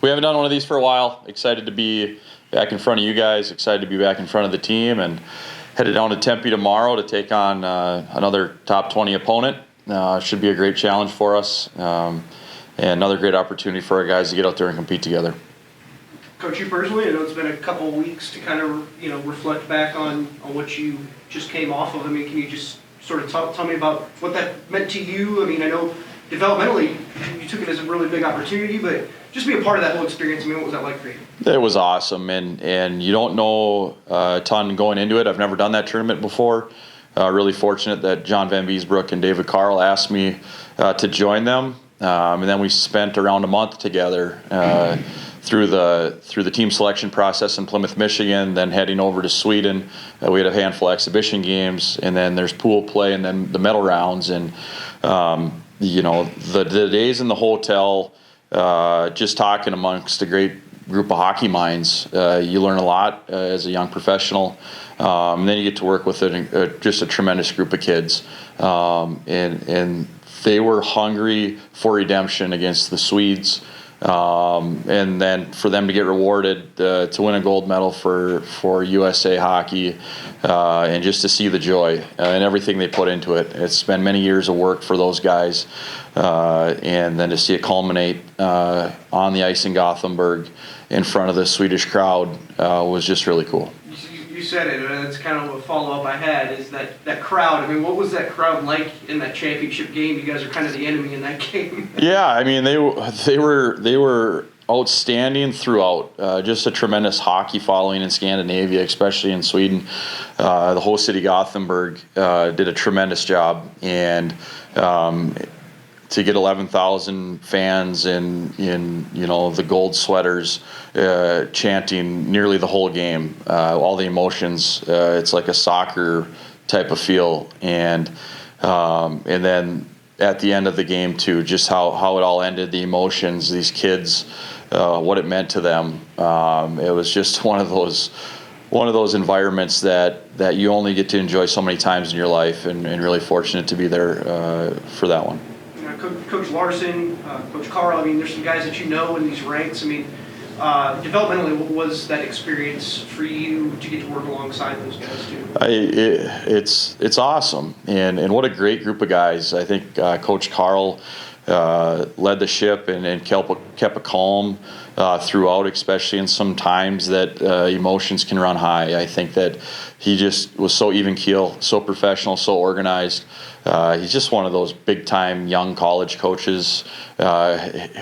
we haven't done one of these for a while. Excited to be back in front of you guys. Excited to be back in front of the team, and headed down to Tempe tomorrow to take on another top 20 opponent. Should be a great challenge for us, and another great opportunity for our guys to get out there and compete together. Coach, you personally, I know it's been a couple of weeks to kind of reflect back on what you just came off of. I mean, can you just sort of tell me about what that meant to you? I mean, I know developmentally you took it as a really big opportunity, but just be a part of that whole experience. I mean, what was that like for you? It was awesome, and you don't know a ton going into it. I've never done that tournament before. Really fortunate that John Van Beesbrook and David Carl asked me to join them, and then we spent around a month together through the team selection process in Plymouth, Michigan, then heading over to Sweden. We had a handful of exhibition games, and then there's pool play, and then the medal rounds, and the days in the hotel, just talking amongst a great group of hockey minds. You learn a lot as a young professional, and then you get to work with just a tremendous group of kids, and they were hungry for redemption against the Swedes. And then for them to get rewarded to win a gold medal for USA Hockey, and just to see the joy and everything they put into it. It's been many years of work for those guys, and then to see it culminate on the ice in Gothenburg in front of the Swedish crowd was just really cool. You said it, and that's kind of a follow-up I had, is that crowd. I mean, what was that crowd like in that championship game? You guys are kind of the enemy in that game. Yeah, I mean, they were outstanding throughout. Just a tremendous hockey following in Scandinavia, especially in Sweden. The host city Gothenburg did a tremendous job, and to get 11,000 fans in the gold sweaters chanting nearly the whole game, all the emotions. It's like a soccer type of feel, and then at the end of the game too, just how it all ended, the emotions, these kids, what it meant to them. It was just one of those environments that you only get to enjoy so many times in your life, and really fortunate to be there for that one. Coach Larson, Coach Carl, I mean, there's some guys that you know in these ranks. I mean, developmentally, what was that experience for you to get to work alongside those guys too? It's awesome, and what a great group of guys. I think Coach Carl led the ship and kept a calm throughout, especially in some times that emotions can run high. I think that he just was so even keel, so professional, so organized. He's just one of those big-time young college coaches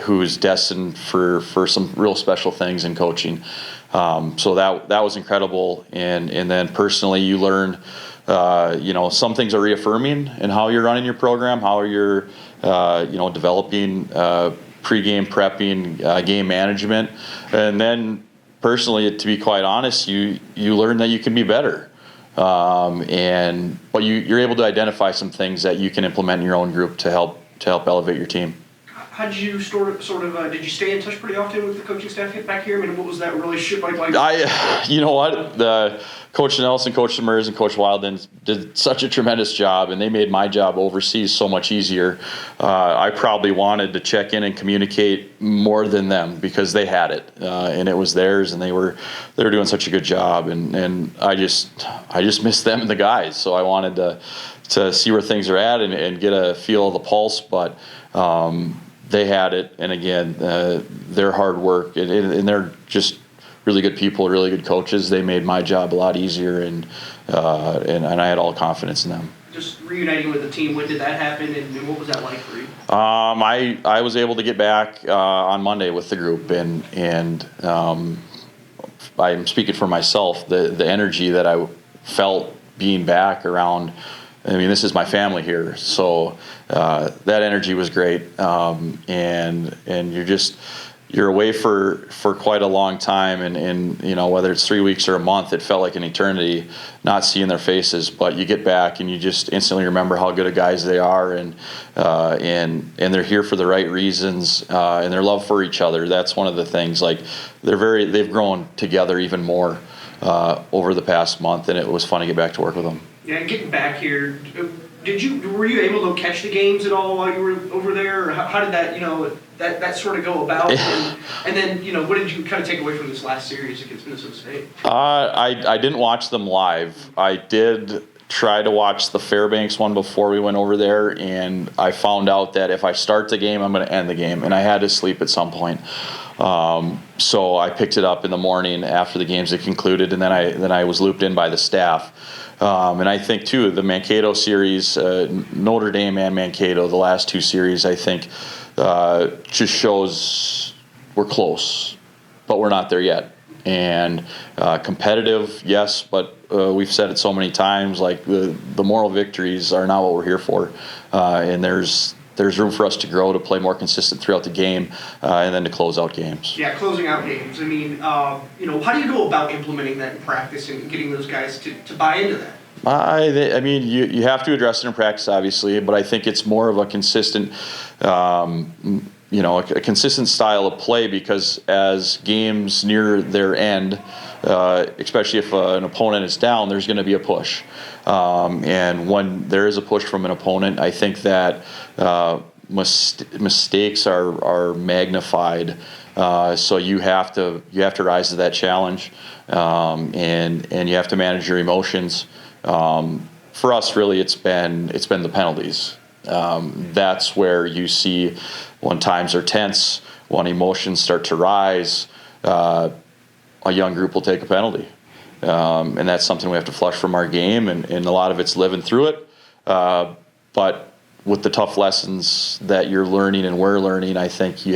who's destined for some real special things in coaching. So that was incredible. And then personally, you learn, some things are reaffirming in how you're running your program, how you're, developing pregame prepping, game management, and then personally, to be quite honest, you learn that you can be better. But you're able to identify some things that you can implement in your own group to help elevate your team. How did you did you stay in touch pretty often with the coaching staff back here? I mean, what was that relationship like? Coach Nelson, Coach Demers, and Coach Wildden did such a tremendous job, and they made my job overseas so much easier. I probably wanted to check in and communicate more than them because they had it, and it was theirs, and they were doing such a good job, and I just missed them and the guys. So I wanted to see where things are at and get a feel of the pulse, but they had it, and again, their hard work, and they're just really good people, really good coaches. They made my job a lot easier, and I had all confidence in them. Just reuniting with the team, when did that happen, and what was that like for you? I was able to get back on Monday with the group, and I'm speaking for myself. The energy that I felt being back around. I mean, this is my family here, so that energy was great, and you're away for quite a long time, and whether it's 3 weeks or a month, it felt like an eternity not seeing their faces. But you get back and you just instantly remember how good of guys they are, and they're here for the right reasons, and their love for each other. That's one of the things. Like they've grown together even more over the past month, and it was fun to get back to work with them. Yeah, and getting back here, were you able to catch the games at all while you were over there? Or how did that, that sort of go about? And then, what did you kind of take away from this last series against Minnesota State? I didn't watch them live. I did try to watch the Fairbanks one before we went over there, and I found out that if I start the game, I'm going to end the game, and I had to sleep at some point. So I picked it up in the morning after the games had concluded, and then I was looped in by the staff. And I think too, the Mankato series, Notre Dame and Mankato, the last two series, I think just shows we're close, but we're not there yet. And competitive, yes, but we've said it so many times, like the moral victories are not what we're here for. And there's room for us to grow, to play more consistent throughout the game, and then to close out games. Yeah, closing out games. I mean, how do you go about implementing that in practice and getting those guys to buy into that? I mean, you have to address it in practice, obviously, but I think it's more of a consistent, a consistent style of play, because as games near their end, especially if an opponent is down, there's going to be a push. And when there is a push from an opponent, I think that mistakes are magnified. So you have to rise to that challenge, and you have to manage your emotions. For us, really, it's been the penalties. That's where you see when times are tense, when emotions start to rise, a young group will take a penalty. And that's something we have to flush from our game, and a lot of it's living through it. But with the tough lessons that you're learning and we're learning, I think you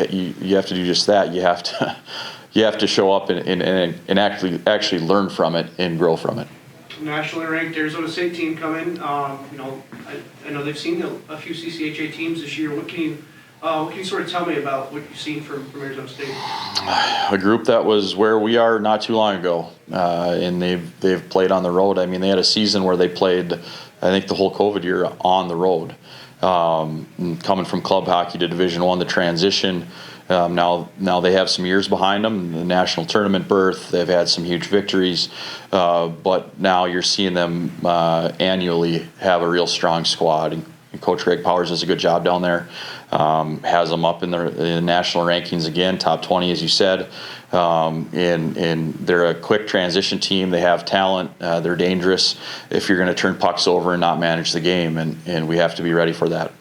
have to do just that. You have to show up and actually learn from it and grow from it. Nationally ranked Arizona State team coming. I know they've seen a few CCHA teams this year. What can you sort of tell me about what you've seen from Arizona State? A group that was where we are not too long ago, and they've played on the road. I mean, they had a season where they played, I think, the whole COVID year on the road. Coming from club hockey to Division I, the transition. Now they have some years behind them, the national tournament berth. They've had some huge victories, but now you're seeing them annually have a real strong squad. And Coach Greg Powers does a good job down there. Has them up in the national rankings again, top 20, as you said. And they're a quick transition team. They have talent. They're dangerous if you're going to turn pucks over and not manage the game, and we have to be ready for that.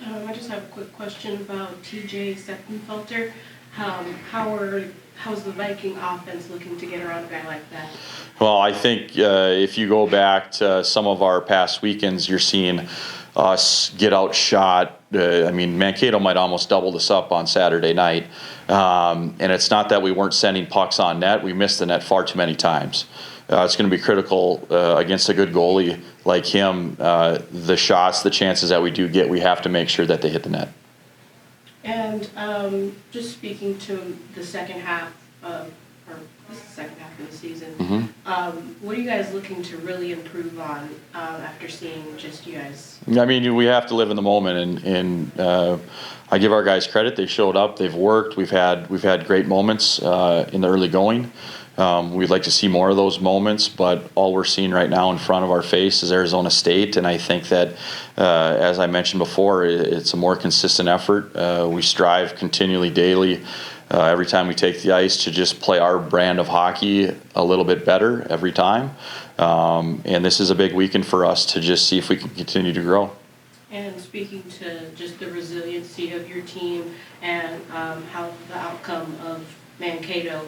I just have a quick question about TJ Seppenfelter. How's the Viking offense looking to get around a guy like that? Well, I think if you go back to some of our past weekends, you're seeing us get outshot. I mean, Mankato might almost double this up on Saturday night. And it's not that we weren't sending pucks on net. We missed the net far too many times. It's going to be critical against a good goalie like him. The shots, the chances that we do get, we have to make sure that they hit the net. And just speaking to the second half of the season, what are you guys looking to really improve on after seeing just you guys? I mean, we have to live in the moment, and I give our guys credit. They showed up. They've worked. We've had great moments in the early going. We'd like to see more of those moments, but all we're seeing right now in front of our face is Arizona State, and I think that, as I mentioned before, it's a more consistent effort. We strive continually, daily, every time we take the ice, to just play our brand of hockey a little bit better every time. And this is a big weekend for us to just see if we can continue to grow. And speaking to just the resiliency of your team and how the outcome of Mankato,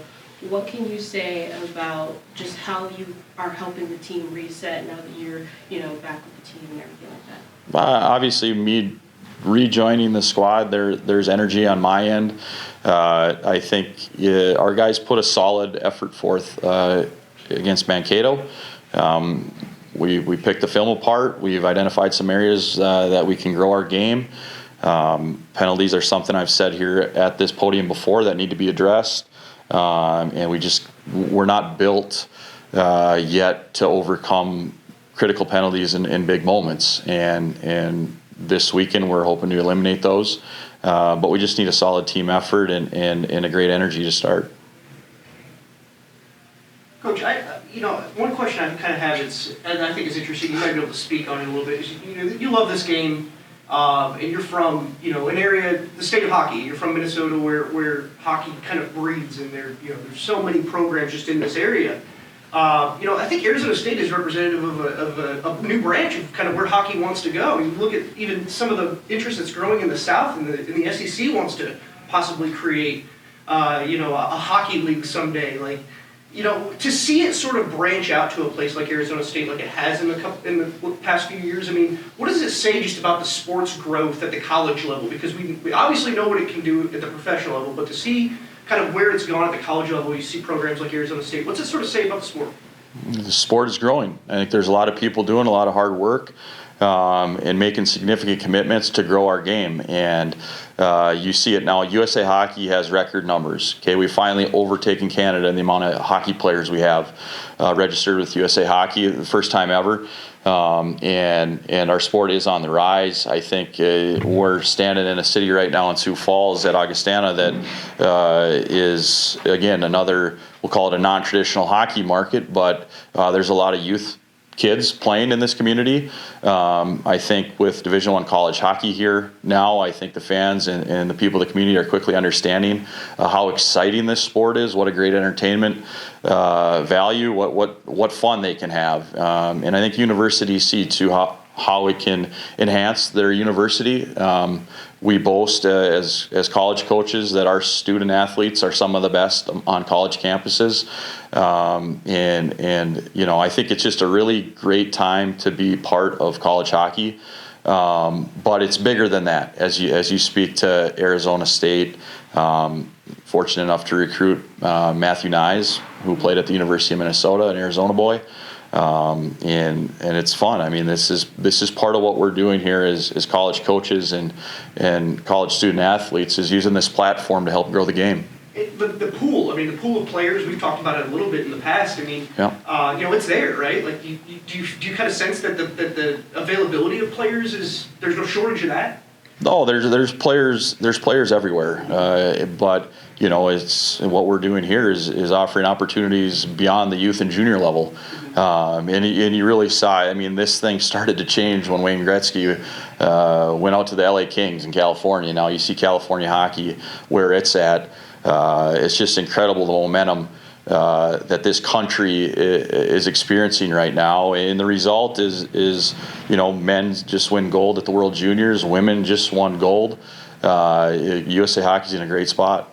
what can you say about just how you are helping the team reset now that you're, back with the team and everything like that? Obviously, me rejoining the squad, there's energy on my end. I think our guys put a solid effort forth against Mankato. We picked the film apart. We've identified some areas that we can grow our game. Penalties are something I've said here at this podium before that need to be addressed. And we're not built yet to overcome critical penalties in big moments. And this weekend we're hoping to eliminate those. But we just need a solid team effort and a great energy to start. Coach, one question I kind of have is, and I think is interesting, you might be able to speak on it a little bit, is you love this game, and you're from, an area, the state of hockey. You're from Minnesota where hockey kind of breeds, and there's so many programs just in this area. I think Arizona State is representative of a new branch of kind of where hockey wants to go. You look at even some of the interest that's growing in the South, and the SEC wants to possibly create, a hockey league someday. Like, to see it sort of branch out to a place like Arizona State, like it has in the past few years. I mean, what does it say just about the sport's growth at the college level? Because we obviously know what it can do at the professional level, but to see kind of where it's gone at the college level, you see programs like Arizona State. What's it sort of say about the sport? The sport is growing. I think there's a lot of people doing a lot of hard work and making significant commitments to grow our game. And you see it now. USA Hockey has record numbers. Okay, we finally overtaken Canada in the amount of hockey players we have registered with USA Hockey, the first time ever. And our sport is on the rise. I think we're standing in a city right now in Sioux Falls at Augustana that is, again, another, we'll call it a non-traditional hockey market, but there's a lot of youth kids playing in this community. I think with Division I college hockey here now, I think the fans and the people of the community are quickly understanding how exciting this sport is, what a great entertainment value, what fun they can have. And I think universities see too how it can enhance their university. We boast as college coaches that our student athletes are some of the best on college campuses. And I think it's just a really great time to be part of college hockey. But it's bigger than that. As you speak to Arizona State, fortunate enough to recruit Matthew Nyes, who played at the University of Minnesota, an Arizona boy. And it's fun. I mean, this is part of what we're doing here as college coaches and college student athletes, is using this platform to help grow the game. The pool of players, we've talked about it a little bit in the past. I mean, yeah. It's there, right? Like, do you kind of sense that the availability of players there's no shortage of that? No, there's players everywhere, but it's what we're doing here is offering opportunities beyond the youth and junior level, and you really saw. I mean, this thing started to change when Wayne Gretzky went out to the LA Kings in California. Now you see California hockey where it's at. It's just incredible, the momentum that this country is experiencing right now, and the result is men just win gold at the World Juniors, women just won gold. USA Hockey's in a great spot.